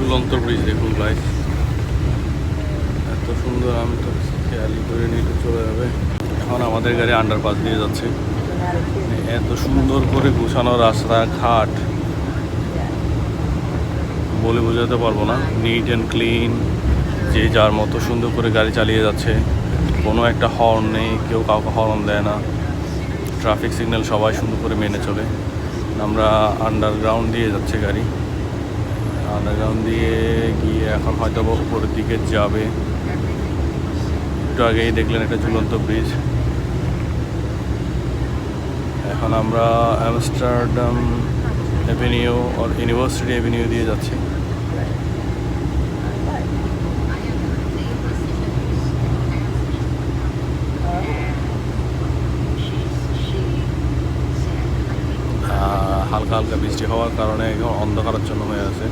ঝুলন্ত ব্রিজ দেখুন গাইস, এত সুন্দর, আমি তো খেয়ালি করে নিয়ে চলে যাবে। এখন আমাদের গাড়ি আন্ডারপাস দিয়ে যাচ্ছে। এত সুন্দর করে গুছানো রাস্তাঘাট বলে বোঝাতে পারবো না। নিট অ্যান্ড ক্লিন, যে যার মতো সুন্দর করে গাড়ি চালিয়ে যাচ্ছে। কোনো একটা হর্ন নেই, কেউ কাউকে হর্ন দেয় না। ট্রাফিক সিগন্যাল সবাই সুন্দর করে মেনে চলে। আমরা আন্ডারগ্রাউন্ড দিয়ে যাচ্ছে গাড়ি, আন্ডারগ্রাউন্ড দিয়ে গিয়ে এখন হয়তো উপরের দিকে যাবে। একটু আগেই দেখলেন একটা ঝুলন্ত ব্রিজ। এখন আমরা আমস্টারডাম এভিনিউ আর ইউনিভার্সিটি এভিনিউ দিয়ে যাচ্ছি। হালকা হালকা বৃষ্টি হওয়ার কারণে এখন অন্ধকারাচ্ছন্ন হয়ে আছে।